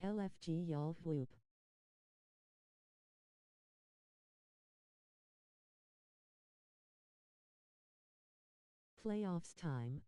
LFG y'all whoop. Playoffs time.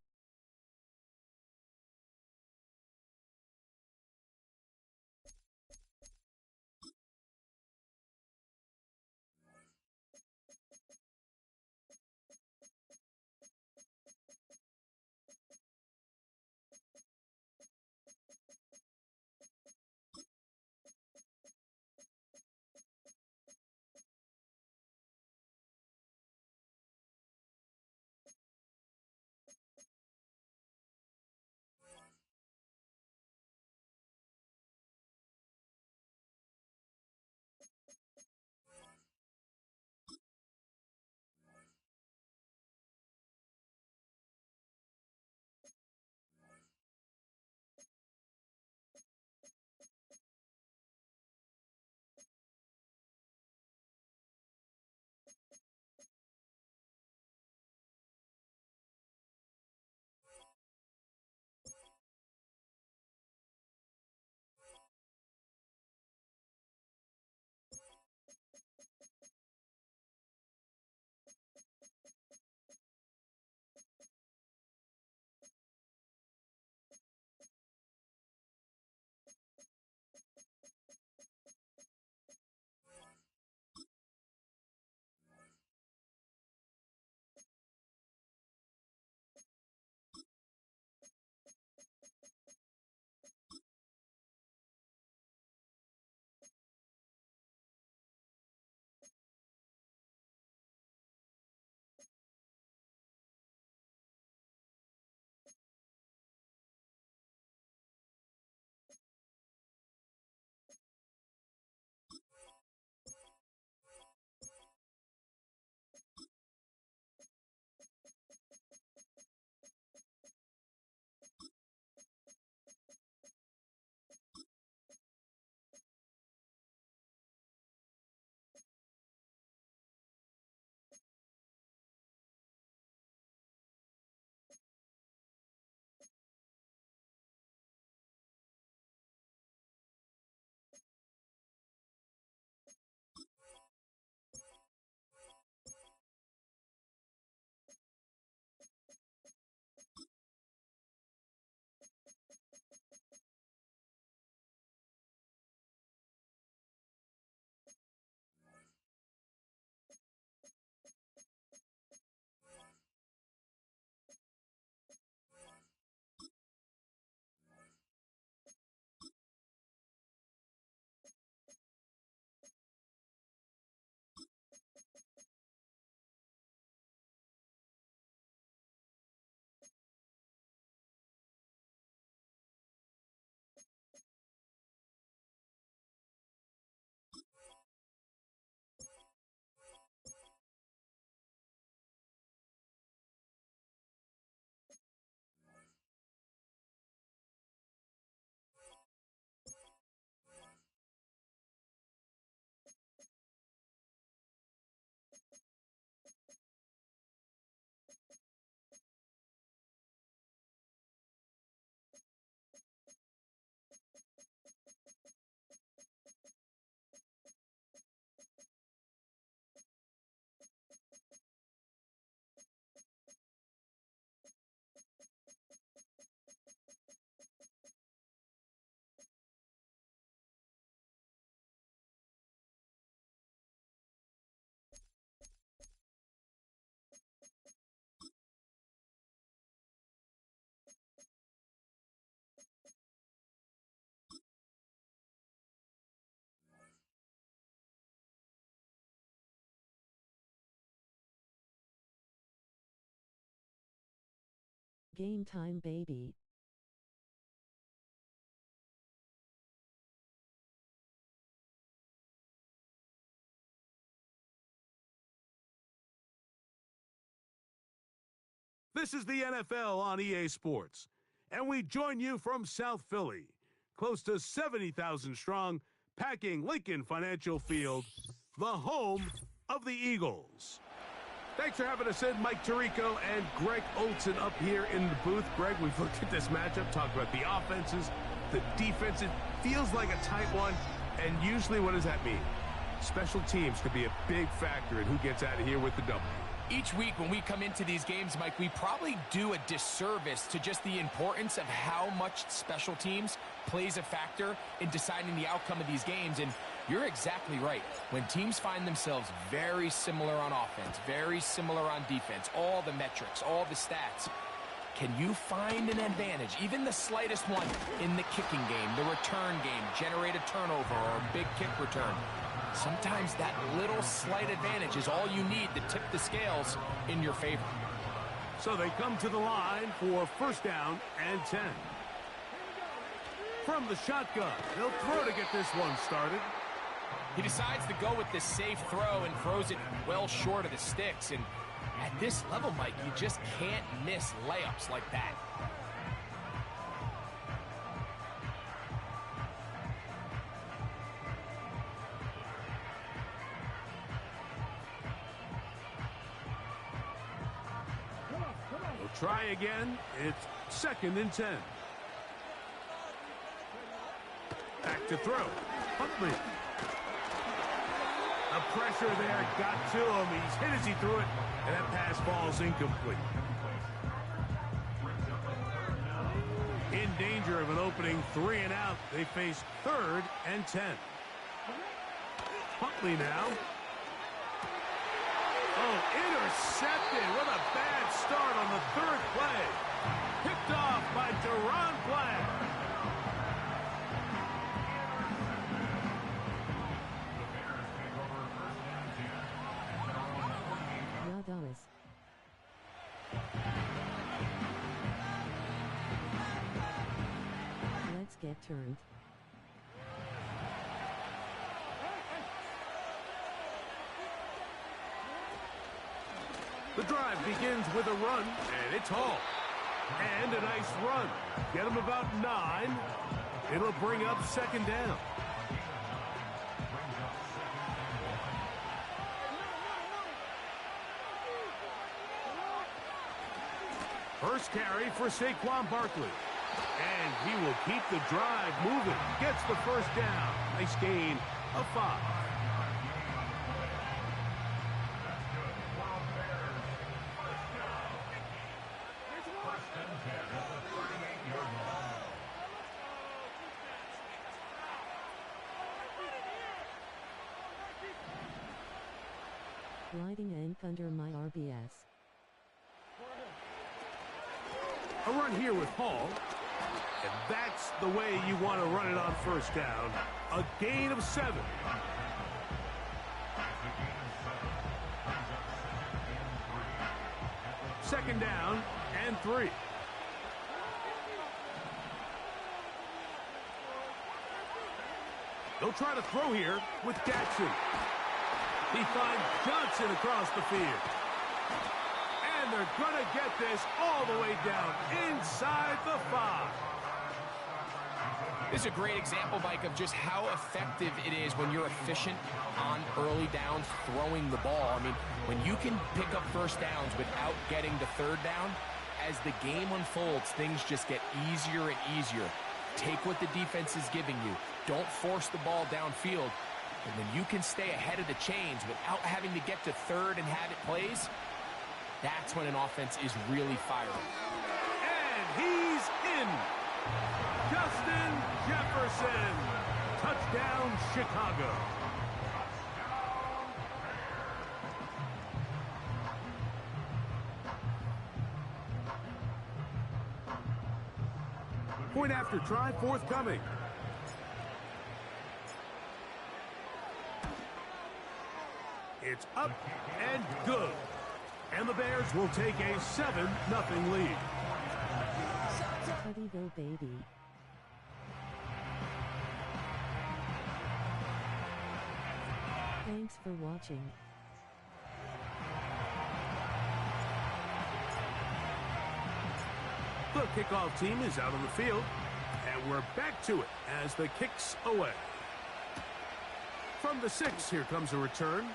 Game time, baby. This is the NFL on EA Sports, and we join you from South Philly, close to 70,000 strong, packing Lincoln Financial Field, the home of the Eagles. Thanks for having us in, Mike Tirico and Greg Olson up here in the booth. Greg, we've looked at this matchup, talked about the offenses, The defense, it feels like a tight one, and usually what does that mean? Special teams could be a big factor in who gets out of here with the W. Each week when we come into these games, Mike, we probably do a disservice to just the importance of how much special teams plays a factor in deciding the outcome of these games. And you're exactly right. When teams find themselves very similar on offense, very similar on defense, all the metrics, all the stats, can you find an advantage, even the slightest one, in the kicking game, the return game, generate a turnover or a big kick return? Sometimes that little slight advantage is all you need to tip the scales in your favor. So they come to the line for first down and 10. From the shotgun, they'll throw to get this one started. He decides to go with this safe throw and throws it well short of the sticks. And at this level, Mike, you just can't miss layups like that. They'll try again. It's 2nd and 10. Back to throw. Huntley. The pressure there got to him. He's hit as he threw it, and that pass falls incomplete. In danger of an opening 3 and out. They face 3rd and 10. Huntley now. Oh, intercepted. What a bad start on the 3rd play. Picked off by Deron Black. Let's get turned. The drive begins with a run, and it's Hall. And a nice run. Get him about 9. It'll bring up 2nd down. First carry for Saquon Barkley. And he will keep the drive moving. Gets the first down. Nice gain of 5. Gliding and under my RBS. A run here with Hall. And that's the way you want to run it on first down. A gain of 7. Second down and 3. They'll try to throw here with Jackson. He finds Johnson across the field. And they're going to get this all the way down inside the 5. This is a great example, Mike, of just how effective it is when you're efficient on early downs throwing the ball. I mean, when you can pick up first downs without getting the 3rd down, as the game unfolds, things just get easier and easier. Take what the defense is giving you. Don't force the ball downfield. And when you can stay ahead of the chains without having to get to 3rd and have it plays, that's when an offense is really firing. And he's in. Justin Jefferson. Touchdown, Chicago. Point after try forthcoming. It's up and good. And the Bears will take a 7-0 lead. Tuddyville, baby. Thanks for watching. The kickoff team is out on the field, and we're back to it as the kick's away. From the 6, here comes a return.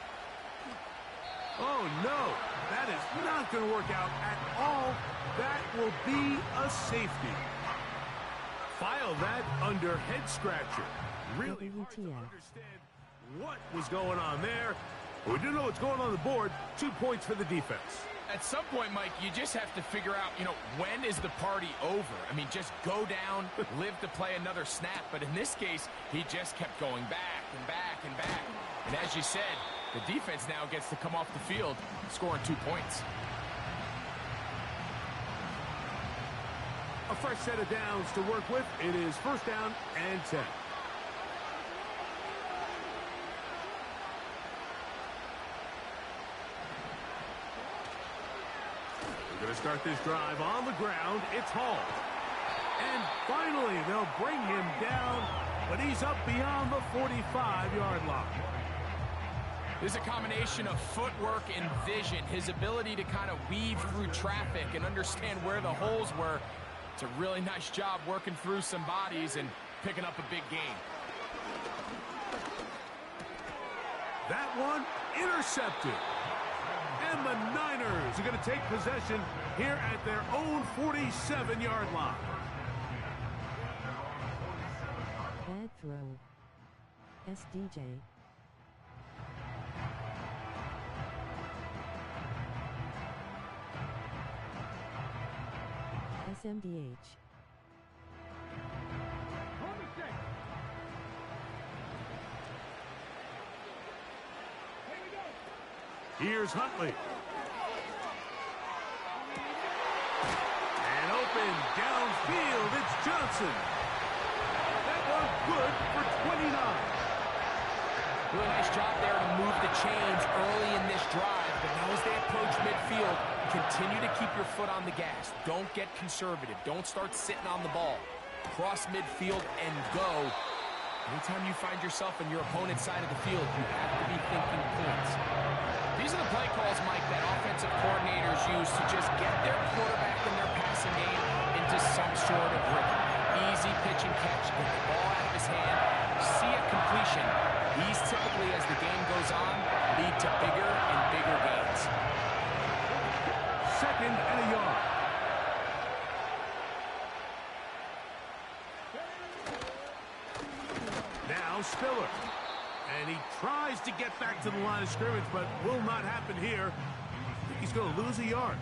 Oh, no, that is not going to work out at all. That will be a safety. File that under head scratcher. Really hard to WTF. understand what was going on there. We do know what's going on the board. 2 points for the defense. At some point, Mike, you just have to figure out, when is the party over? I mean, just go down, live to play another snap. But in this case, he just kept going back and back and back. And as you said, the defense now gets to come off the field, scoring 2 points. A fresh set of downs to work with. It is first down and 10. We're going to start this drive on the ground. It's Hall. And finally, they'll bring him down, but he's up beyond the 45-yard line. There's a combination of footwork and vision, his ability to kind of weave through traffic and understand where the holes were. It's a really nice job working through some bodies and picking up a big gain. That one intercepted. And the Niners are going to take possession here at their own 47-yard line. Bad throw. SDJ. SMDH. Here's Huntley. And open downfield, it's Johnson. That one good for 29. Really nice job there to move the chains early in this drive. But now as they approach midfield, continue to keep your foot on the gas. Don't get conservative. Don't start sitting on the ball. Cross midfield and go. Anytime you find yourself in your opponent's side of the field, you have to be thinking points. These are the play calls, Mike, that offensive coordinators use to just get their quarterback and their passing game into some sort of rhythm. Easy pitch and catch, get the ball out of his hand, see a completion. These typically, as the game goes on, lead to bigger and bigger gains. Second and a yard. Now Spiller. And he tries to get back to the line of scrimmage, but will not happen here. I think he's going to lose a yard.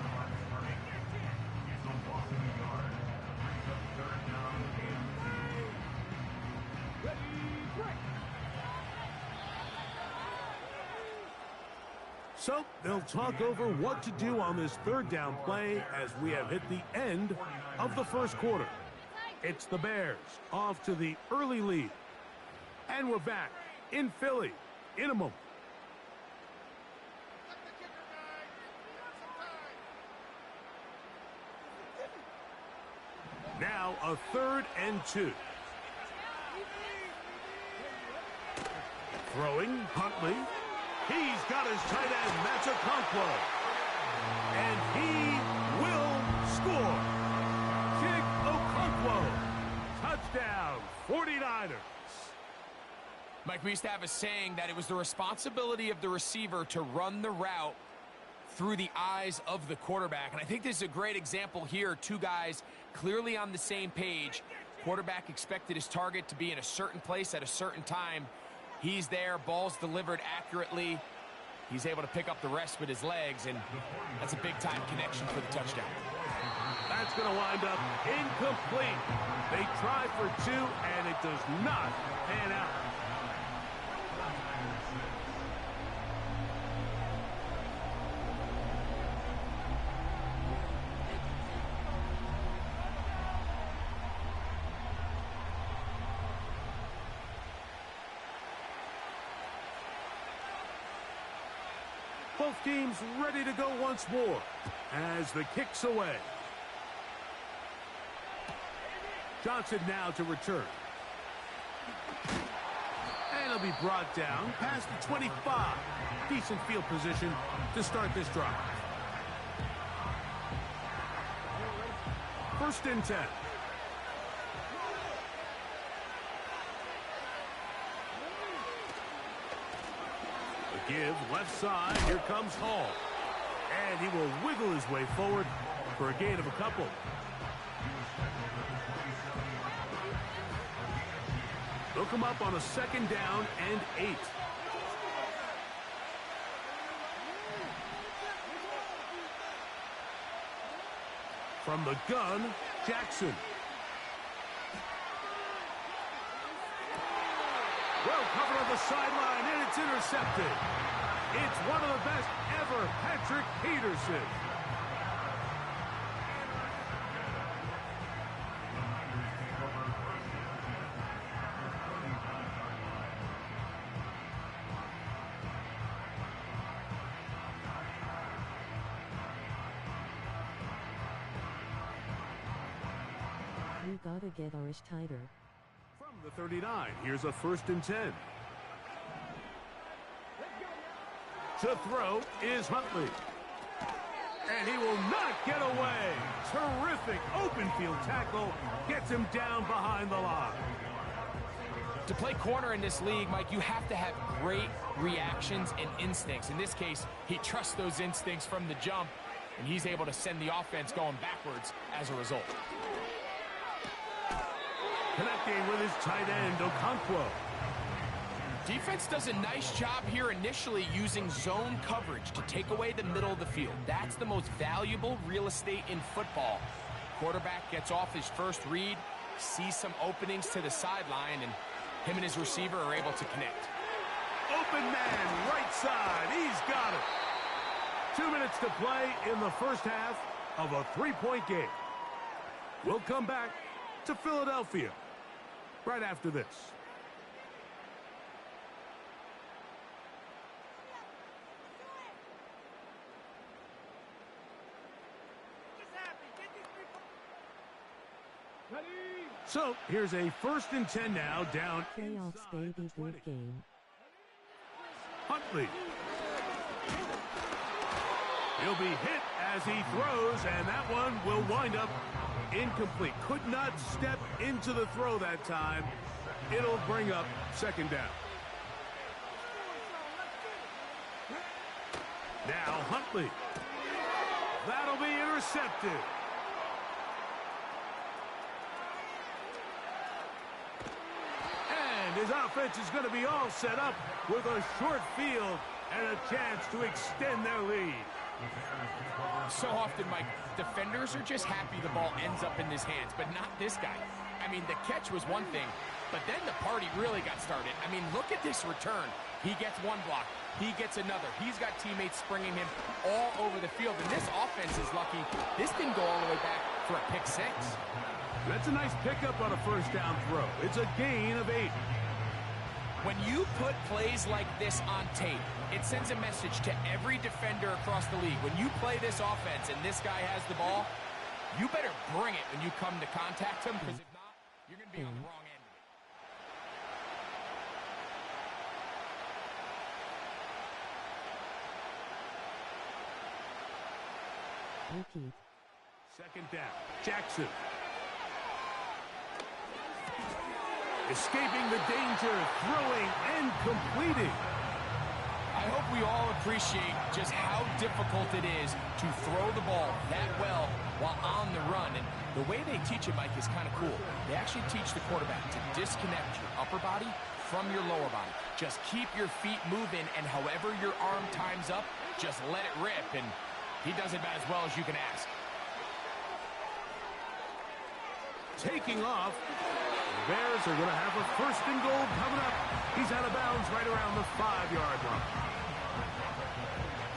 So they'll talk over what to do on this third down play as we have hit the end of the first quarter. It's the Bears off to the early lead. And we're back in Philly in a moment. Now a 3rd and 2. Throwing, Huntley. He's got his tight end, that's Okonkwo. And he will score. Kick Okonkwo. Touchdown, 49ers. Mike, we used to have a saying that it was the responsibility of the receiver to run the route through the eyes of the quarterback. And I think this is a great example here. Two guys clearly on the same page. Quarterback expected his target to be in a certain place at a certain time. He's there, ball's delivered accurately. He's able to pick up the rest with his legs, and that's a big-time connection for the touchdown. That's going to wind up incomplete. They try for 2, and it does not pan out. Both teams ready to go once more as the kick's away. Johnson now to return. And he'll be brought down past the 25. Decent field position to start this drive. 1st and 10. Give left side. Here comes Hall. And he will wiggle his way forward for a gain of a couple. They'll come up on a 2nd down and 8. From the gun, Jackson. Well covered on the sideline, and it's intercepted. It's one of the best ever, Patrick Peterson. We gotta get ours tighter. From the 39, here's a 1st and 10. To throw is Huntley. And he will not get away. Terrific open field tackle. Gets him down behind the line. To play corner in this league, Mike, you have to have great reactions and instincts. In this case, he trusts those instincts from the jump, and he's able to send the offense going backwards as a result. Connecting with his tight end, Okonkwo. Defense does a nice job here initially using zone coverage to take away the middle of the field. That's the most valuable real estate in football. Quarterback gets off his first read, sees some openings to the sideline, and him and his receiver are able to connect. Open man, right side. He's got it. 2 minutes to play in the first half of a 3-point game. We'll come back to Philadelphia right after this. So here's a 1st and 10 now, down Playoffs, baby, good game. Huntley. He'll be hit as he throws, and that one will wind up incomplete. Could not step into the throw that time. It'll bring up 2nd down. Now Huntley. That'll be intercepted. And his offense is going to be all set up with a short field and a chance to extend their lead. So often, Mike, defenders are just happy the ball ends up in his hands, but not this guy. I mean, the catch was one thing, but then the party really got started. I mean, look at this return. He gets one block. He gets another. He's got teammates springing him all over the field, and this offense is lucky. This didn't go all the way back for a pick 6. That's a nice pickup on a 1st down throw. It's a gain of 8. When you put plays like this on tape, it sends a message to every defender across the league. When you play this offense and this guy has the ball, you better bring it when you come to contact him, because if not, you're going to be on the wrong end of it. Repeat. 2nd down. Jackson. Escaping the danger, throwing and completing. I hope we all appreciate just how difficult it is to throw the ball that well while on the run. And the way they teach it, Mike, is kind of cool. They actually teach the quarterback to disconnect your upper body from your lower body. Just keep your feet moving, and however your arm times up, just let it rip. And he does it about as well as you can ask. Taking off. The Bears are going to have a 1st and goal coming up. He's out of bounds right around the 5-yard line.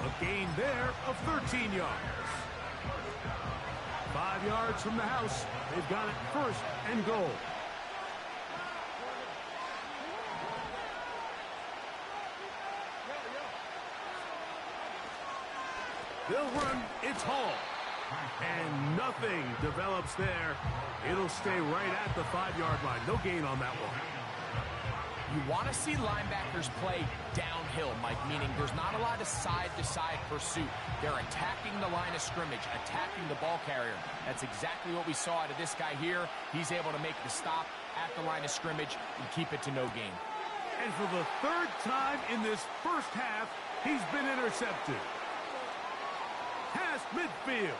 A gain there of 13 yards. 5 yards from the house. They've got it 1st and goal. They'll run. It's Hall. And nothing develops there. It'll stay right at the 5-yard line. No gain on that one. You want to see linebackers play downhill, Mike, meaning there's not a lot of side-to-side pursuit. They're attacking the line of scrimmage, attacking the ball carrier. That's exactly what we saw out of this guy here. He's able to make the stop at the line of scrimmage and keep it to no gain. And for the 3rd time in this first half, he's been intercepted. Past midfield.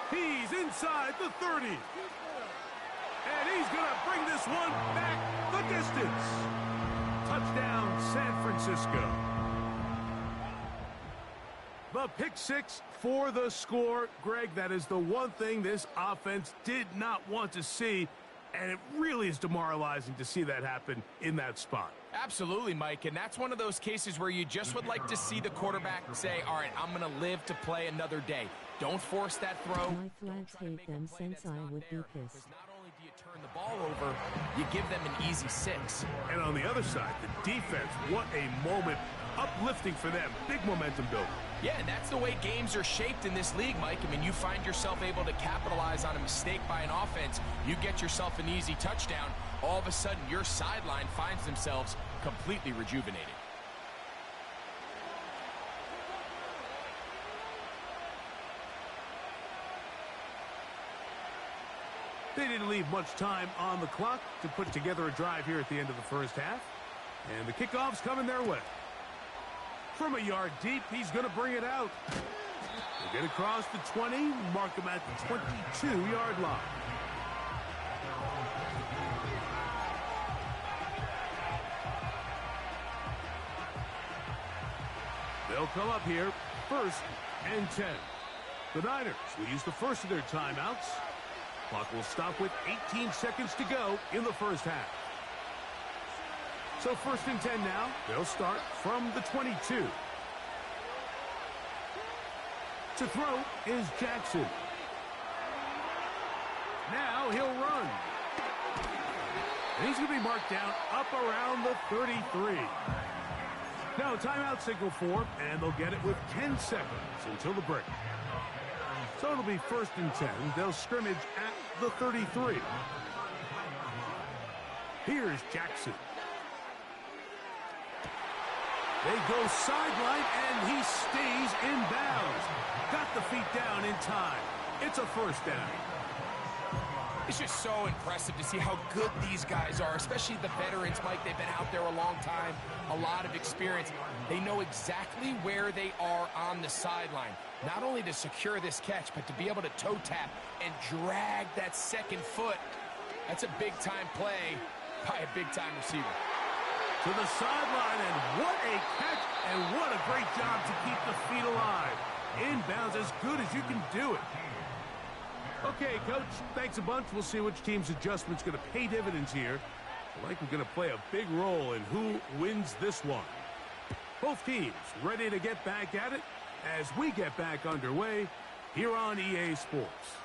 He's inside the 30. And he's going to bring this one back the distance. Touchdown, San Francisco. The pick six for the score. Greg, that is the one thing this offense did not want to see, and it really is demoralizing to see that happen in that spot. Absolutely, Mike, and that's one of those cases where you just would like to see the quarterback say, all right, I'm going to live to play another day. Don't force that throw. My flags hate them since I would be pissed. Not only do you turn the ball over, you give them an easy 6. And on the other side, the defense, what a moment. Uplifting for them. Big momentum builder. Yeah, and that's the way games are shaped in this league, Mike. I mean, you find yourself able to capitalize on a mistake by an offense. You get yourself an easy touchdown. All of a sudden, your sideline finds themselves completely rejuvenated. They didn't leave much time on the clock to put together a drive here at the end of the first half. And the kickoff's coming their way. From a yard deep, he's going to bring it out. He'll get across the 20, mark him at the 22-yard line. They'll come up here, 1st and 10. The Niners will use the first of their timeouts. Clock will stop with 18 seconds to go in the first half. So 1st and 10 now. They'll start from the 22. To throw is Jackson. Now he'll run. And he's going to be marked down up around the 33. Now a timeout signal for him, and they'll get it with 10 seconds until the break. So it'll be 1st and 10. They'll scrimmage at the 33. Here's Jackson. They go sideline, and he stays in bounds. Got the feet down in time. It's a 1st down. It's just so impressive to see how good these guys are, especially the veterans, Mike. They've been out there a long time, a lot of experience. They know exactly where they are on the sideline, not only to secure this catch, but to be able to toe tap and drag that second foot. That's a big-time play by a big-time receiver. To the sideline, and what a catch, and what a great job to keep the feet alive. Inbounds as good as you can do it. Okay, Coach, thanks a bunch. We'll see which team's adjustment's going to pay dividends here. I like we're going to play a big role in who wins this one. Both teams ready to get back at it as we get back underway here on EA Sports.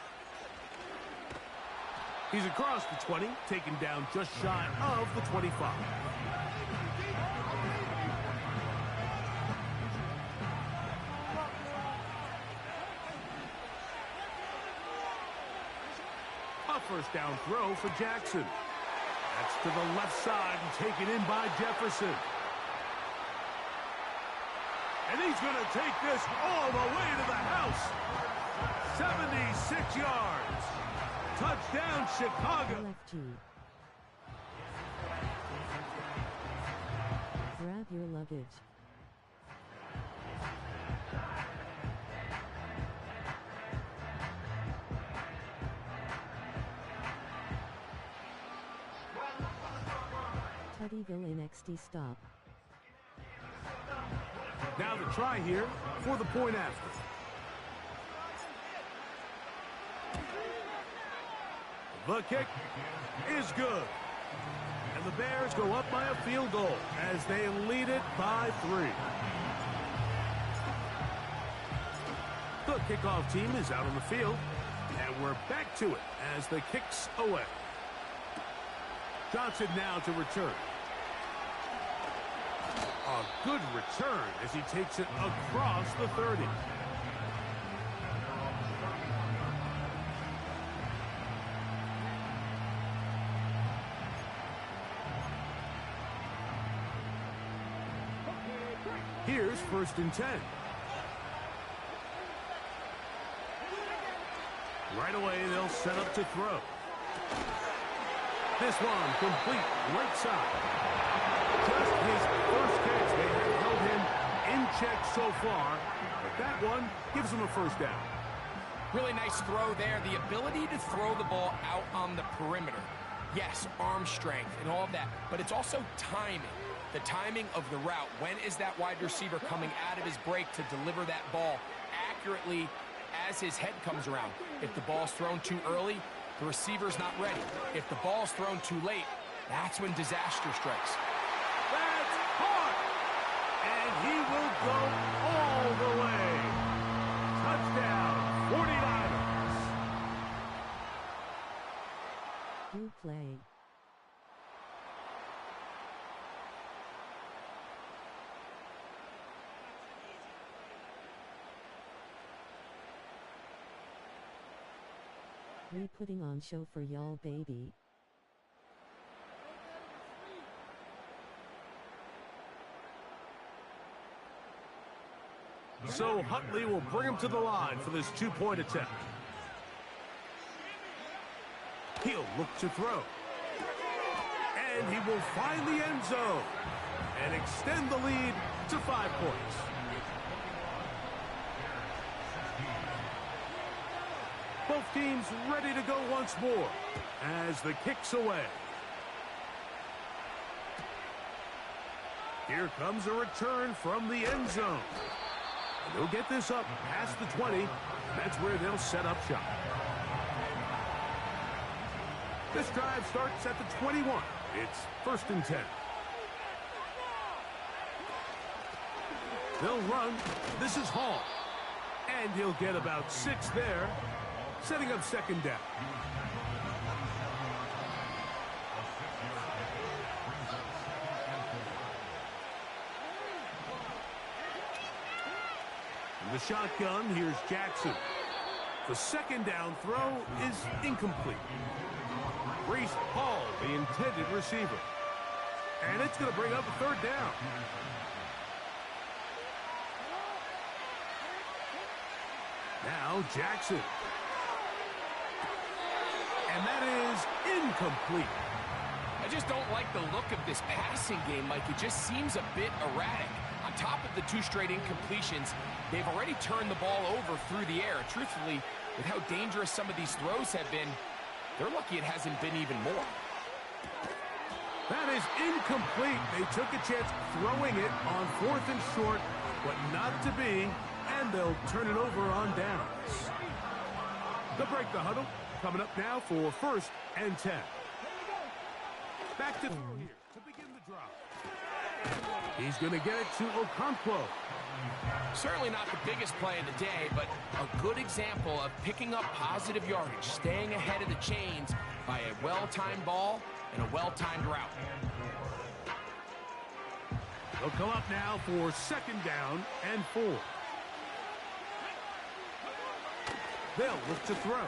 He's across the 20, taken down just shy of the 25. A 1st down throw for Jackson. That's to the left side and taken in by Jefferson. And he's going to take this all the way to the house. 76 yards. Touchdown, Chicago. LFG. Grab your luggage. Tuddyville in XD stop. Now the try here for the point after. The kick is good. And the Bears go up by a field goal as they lead it by 3. The kickoff team is out on the field, and we're back to it as the kick's away. Johnson now to return. A good return as he takes it across the 30. Here's 1st and 10. Right away, they'll set up to throw. This one complete right side. Just his first catch. They have held him in check so far, but that one gives him a 1st down. Really nice throw there. The ability to throw the ball out on the perimeter. Yes, arm strength and all of that, but it's also timing. The timing of the route. When is that wide receiver coming out of his break to deliver that ball accurately as his head comes around? If the ball's thrown too early, the receiver's not ready. If the ball's thrown too late, that's when disaster strikes. That's caught! And he will go all the way. Touchdown, 49ers. Who play? We putting on show for y'all, baby. So Huntley will bring him to the line for this two-point attempt. He'll look to throw. And he will find the end zone and extend the lead to 5 points. Both teams ready to go once more as the kick's away. Here comes a return from the end zone. And they'll get this up past the 20. That's where they'll set up shop. This drive starts at the 21. It's 1st and 10. They'll run. This is Hall. And he'll get about 6 there, setting up 2nd down. In the shotgun, here's Jackson. The 2nd down throw is incomplete. Breece Hall, the intended receiver. And it's going to bring up a 3rd down. Now Jackson. And that is incomplete. I just don't like the look of this passing game, Mike. It just seems a bit erratic. On top of the 2 straight incompletions, they've already turned the ball over through the air. Truthfully, with how dangerous some of these throws have been, they're lucky it hasn't been even more. That is incomplete. They took a chance throwing it on 4th and short, but not to be, and they'll turn it over on downs. They'll break the huddle. Coming up now for 1st and 10. Back to throw here to begin the drive. He's going to get it to Okonkwo. Certainly not the biggest play of the day, but a good example of picking up positive yardage, staying ahead of the chains by a well-timed ball and a well-timed route. They'll come up now for 2nd down and 4. They'll look to throw.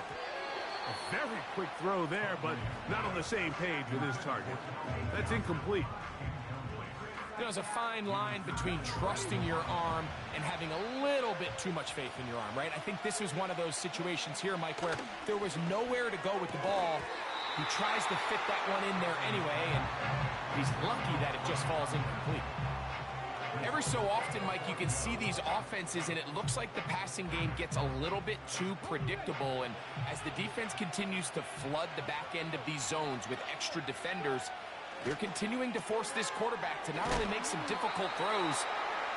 A very quick throw there, but not on the same page with his target. That's incomplete. There's a fine line between trusting your arm and having a little bit too much faith in your arm, right? I think this is one of those situations here, Mike, where there was nowhere to go with the ball. He tries to fit that one in there anyway, and he's lucky that it just falls incomplete. Every so often, Mike, you can see these offenses, and it looks like the passing game gets a little bit too predictable. And as the defense continues to flood the back end of these zones with extra defenders, they're continuing to force this quarterback to not only make some difficult throws,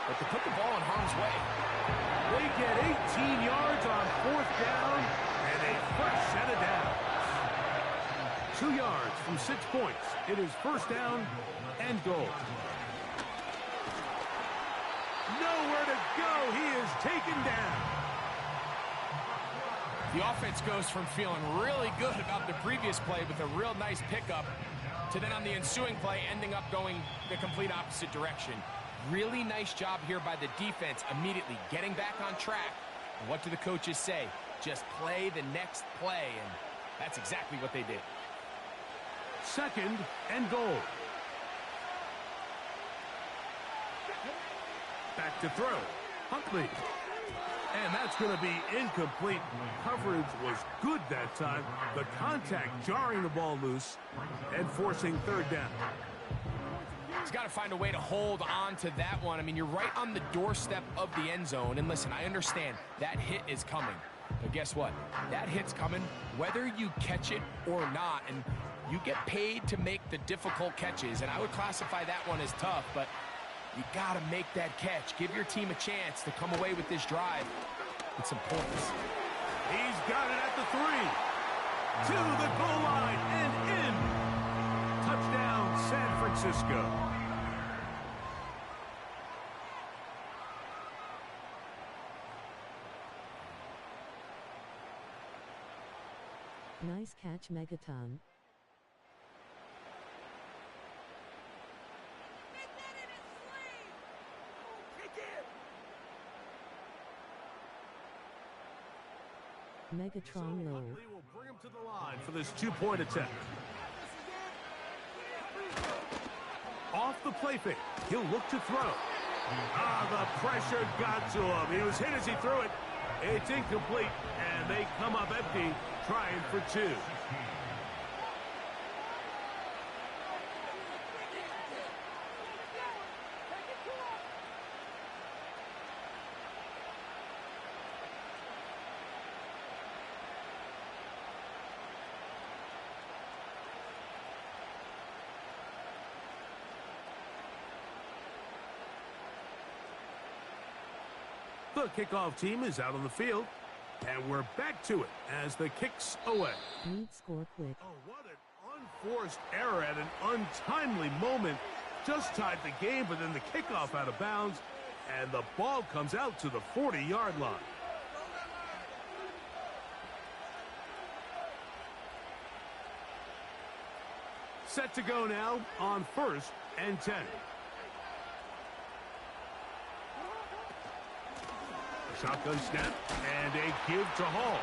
but to put the ball in harm's way. They get 18 yards on 4th down and a fresh set of downs. 2 yards from 6 points. It is 1st down and goal. Nowhere to go. He is taken down. The offense goes from feeling really good about the previous play with a real nice pickup to then on the ensuing play ending up going the complete opposite direction. Really nice job here by the defense immediately getting back on track. And what do the coaches say? Just play the next play, and that's exactly what they did. 2nd and goal. Back to throw. Huntley. And that's going to be incomplete. Coverage was good that time. The contact jarring the ball loose and forcing 3rd down. He's got to find a way to hold on to that one. I mean, you're right on the doorstep of the end zone. And listen, I understand that hit is coming. But guess what? That hit's coming whether you catch it or not, and you get paid to make the difficult catches, and I would classify that one as tough, but you got to make that catch. Give your team a chance to come away with this drive with some points. He's got it at the 3. To the goal line and in. Touchdown, San Francisco. Nice catch, Megaton. Megatron low. Will bring him to the line for this 2-point attempt. Off the play fake, he'll look to throw. The pressure got to him. He was hit as he threw it. It's incomplete, and they come up empty, trying for 2. The kickoff team is out on the field, and we're back to it as the kick's away. Need score quick. Oh, what an unforced error at an untimely moment. Just tied the game, but then the kickoff out of bounds, and the ball comes out to the 40-yard line. Set to go now on 1st and 10. Shotgun snap and a give to Hall.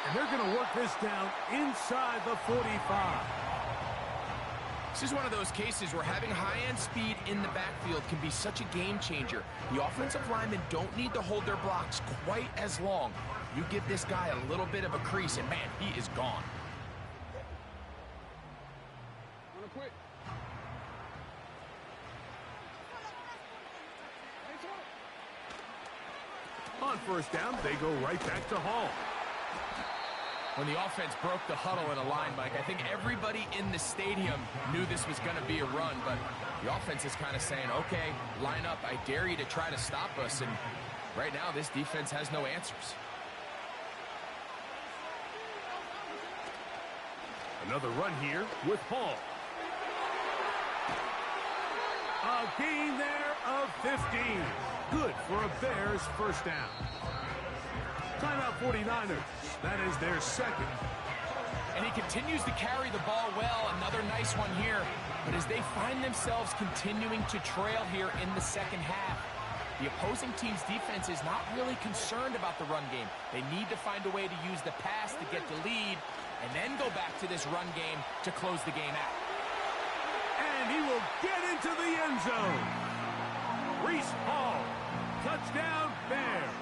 And they're going to work this down inside the 45. This is one of those cases where having high-end speed in the backfield can be such a game changer. The offensive linemen don't need to hold their blocks quite as long. You give this guy a little bit of a crease, and man, he is gone. On 1st down, they go right back to Hall. When the offense broke the huddle in a line, Mike, I think everybody in the stadium knew this was going to be a run, but the offense is kind of saying, okay, line up, I dare you to try to stop us, and right now this defense has no answers. Another run here with Hall. A gain there of 15. Good for a Bears 1st down. Timeout 49ers. That is their 2nd. And he continues to carry the ball well. Another nice one here. But as they find themselves continuing to trail here in the 2nd half, the opposing team's defense is not really concerned about the run game. They need to find a way to use the pass to get the lead and then go back to this run game to close the game out. And he will get into the end zone. Reese Hall. Touchdown, Bears.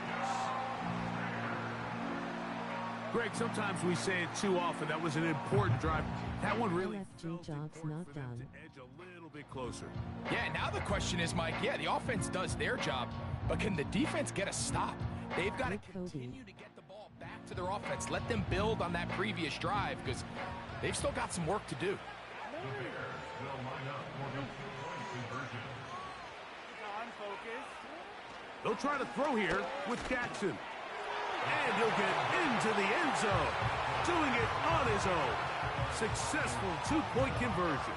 Greg, sometimes we say it too often. That was an important drive. That one really LFG job's not done. to edge a little bit closer. Yeah, now the question is, Mike, yeah, the offense does their job, but can the defense get a stop? They've got to continue to get the ball back to their offense. Let them build on that previous drive because they've still got some work to do. They'll try to throw here with Jackson. And he'll get into the end zone. Doing it on his own. Successful 2-point conversion.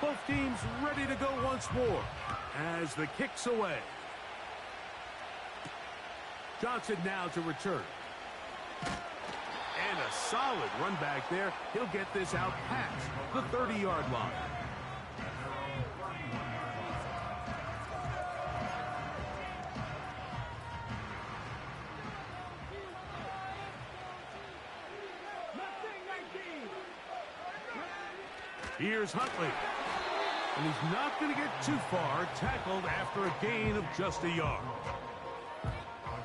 Both teams ready to go once more as the kick's away. Johnson now to return. And a solid run back there. He'll get this out past the 30-yard line. Here's Huntley. And he's not going to get too far, tackled after a gain of just a yard.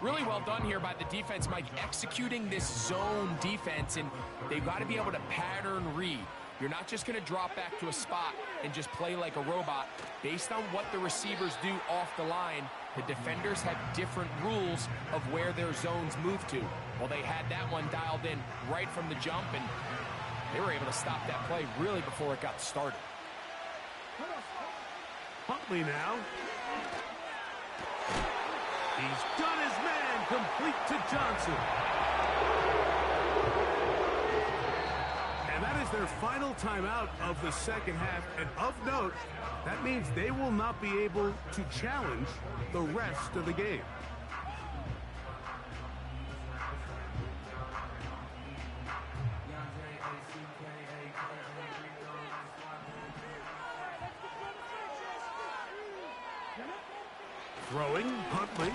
Really well done here by the defense, Mike, executing this zone defense, and they've got to be able to pattern read. You're not just going to drop back to a spot and just play like a robot. Based on what the receivers do off the line, the defenders have different rules of where their zones move to. Well, they had that one dialed in right from the jump, and they were able to stop that play really before it got started. Huntley now. He's got his man complete to Johnson. And that is their final timeout of the second half. And of note, that means they will not be able to challenge the rest of the game. Throwing, Huntley.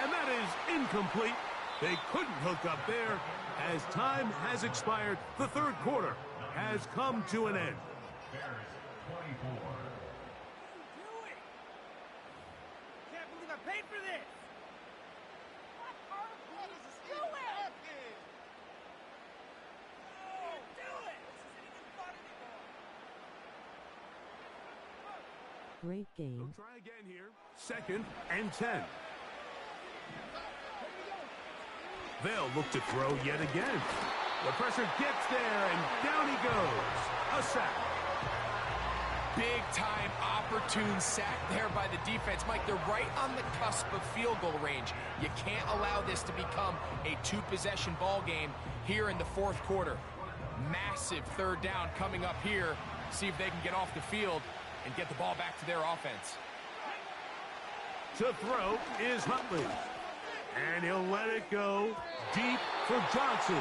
And that is incomplete. They couldn't hook up there as time has expired. The third quarter has come to an end. Can't believe I paid for this. Do it. Great game. They'll try again here. 2nd and 10. They'll look to throw yet again. The pressure gets there, and down he goes. A sack. Big-time opportune sack there by the defense. Mike, they're right on the cusp of field goal range. You can't allow this to become a two-possession ball game here in the fourth quarter. Massive third down coming up here. See if they can get off the field and get the ball back to their offense. To throw is Huntley. And he'll let it go deep for Johnson.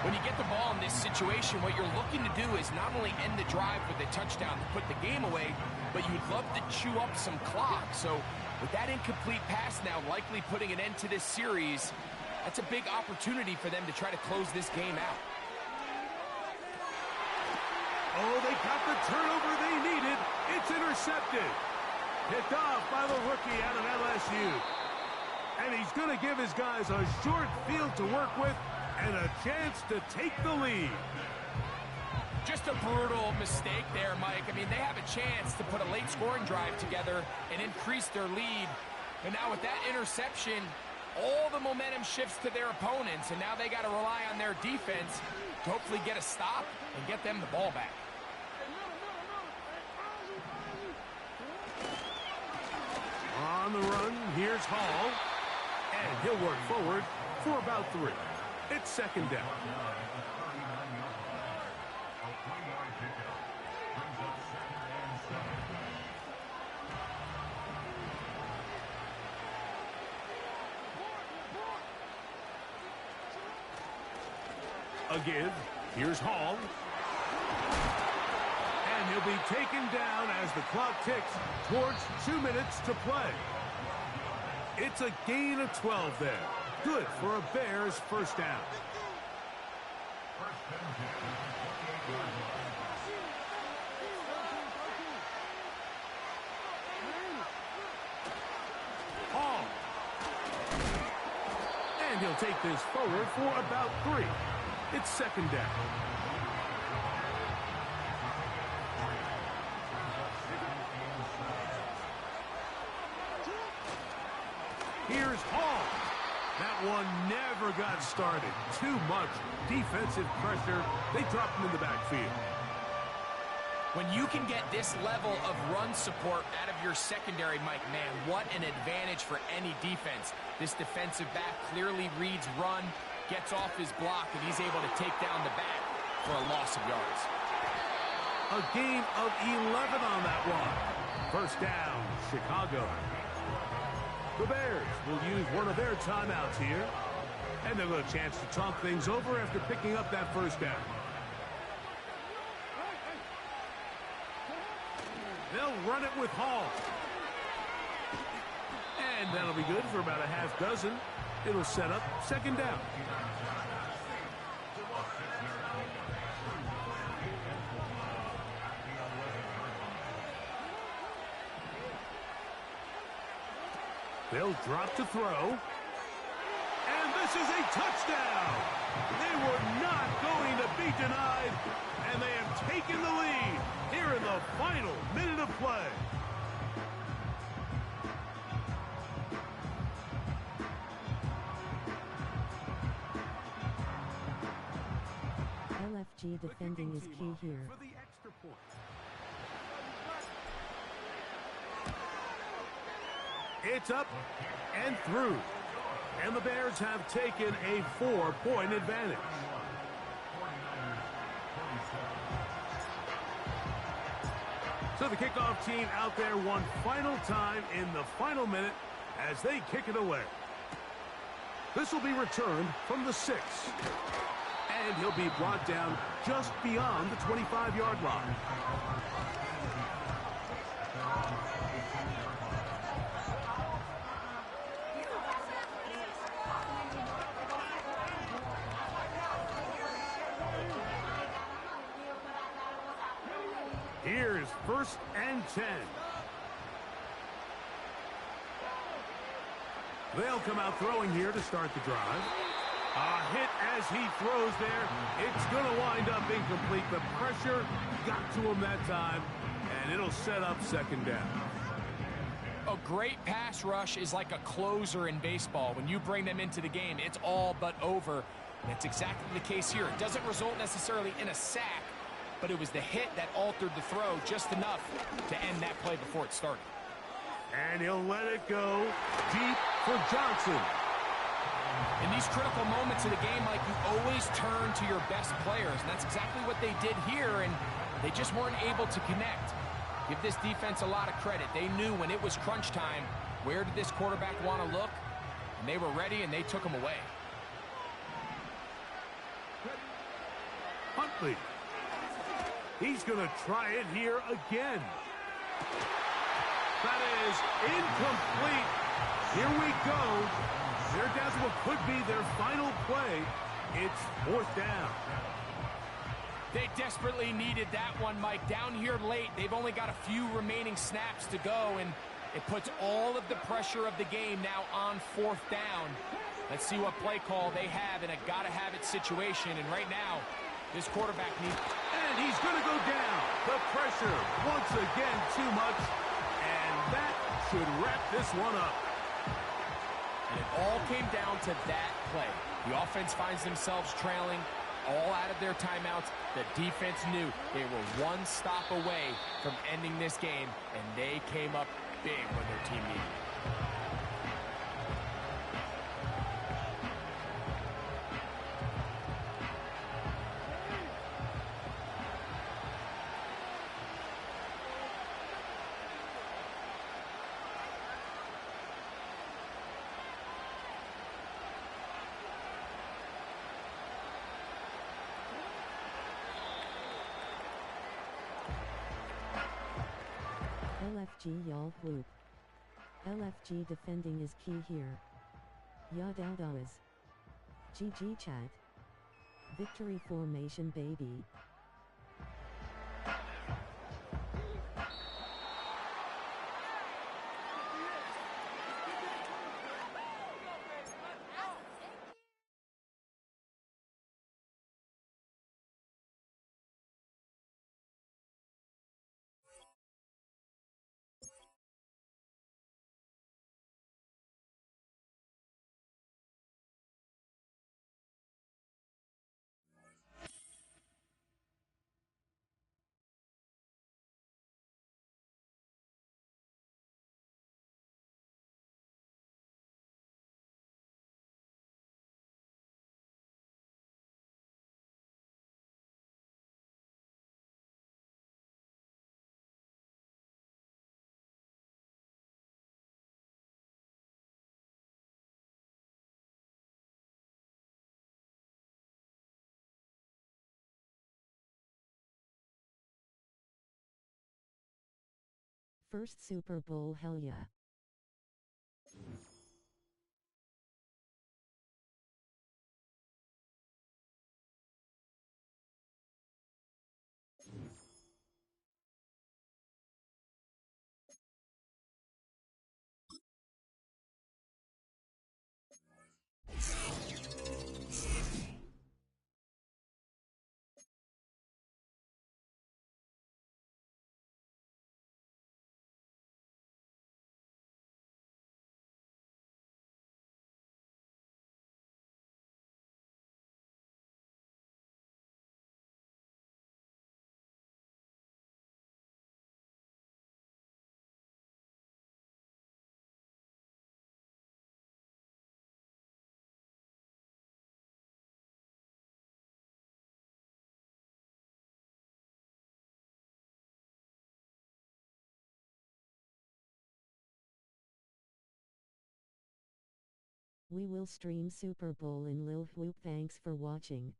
When you get the ball in this situation, what you're looking to do is not only end the drive with a touchdown to put the game away, but you'd love to chew up some clock. So with that incomplete pass now likely putting an end to this series, that's a big opportunity for them to try to close this game out. Oh, they got the turnover they needed. It's intercepted. Picked off by the rookie out of LSU. And he's going to give his guys a short field to work with and a chance to take the lead. Just a brutal mistake there, Mike. I mean, they have a chance to put a late scoring drive together and increase their lead. And now with that interception, all the momentum shifts to their opponents, and now they got to rely on their defense to hopefully get a stop and get them the ball back. On the run, here's Hall. And he'll work forward for about 3. It's 2nd down. Again, here's Hall. And he'll be taken down as the clock ticks towards 2 minutes to play. It's a gain of 12 there. Good for a Bears first down. Hall. And he'll take this forward for about 3. It's 2nd down. Here's Hall. That one never got started. Too much defensive pressure. They dropped him in the backfield. When you can get this level of run support out of your secondary, Mike, man, what an advantage for any defense. This defensive back clearly reads run, gets off his block, and he's able to take down the back for a loss of yards. A gain of 11 on that one. First down, Chicago. The Bears will use one of their timeouts here. And they'll get a chance to talk things over after picking up that first down. They'll run it with Hall. And that'll be good for about a half dozen. It'll set up 2nd down. They'll drop to throw. And this is a touchdown. They were not going to be denied, and they have taken the lead here in the final minute of play. LFG defending is key here. For the extra point. It's up and through. And the Bears have taken a 4-point advantage. So the kickoff team out there one final time in the final minute as they kick it away. This will be returned from the 6. And he'll be brought down just beyond the 25-yard line. Here's 1st and 10. They'll come out throwing here to start the drive. A hit as he throws there. It's going to wind up incomplete. The pressure got to him that time, and it'll set up 2nd down. A great pass rush is like a closer in baseball. When you bring them into the game, it's all but over. That's exactly the case here. It doesn't result necessarily in a sack, but it was the hit that altered the throw just enough to end that play before it started. And he'll let it go deep for Johnson. In these critical moments of the game, Mike, you always turn to your best players, and that's exactly what they did here, and they just weren't able to connect. Give this defense a lot of credit. They knew when it was crunch time, where did this quarterback want to look, and they were ready, and they took him away. Huntley. He's going to try it here again. That is incomplete. Here we go. They're down to what could be their final play. It's 4th down. They desperately needed that one, Mike. Down here late, they've only got a few remaining snaps to go, and it puts all of the pressure of the game now on 4th down. Let's see what play call they have in a gotta-have-it situation, and right now, this quarterback needs... And he's going to go down. The pressure, once again, too much. And that should wrap this one up. And it all came down to that play. The offense finds themselves trailing, all out of their timeouts. The defense knew they were one stop away from ending this game, and they came up big when their team needed it. LFG y'all whoop. LFG defending is key here. Yad outdoors. GG chat. Victory formation baby. First Super Bowl, hell yeah. We will stream Super Bowl in Lil Whoop. Thanks for watching.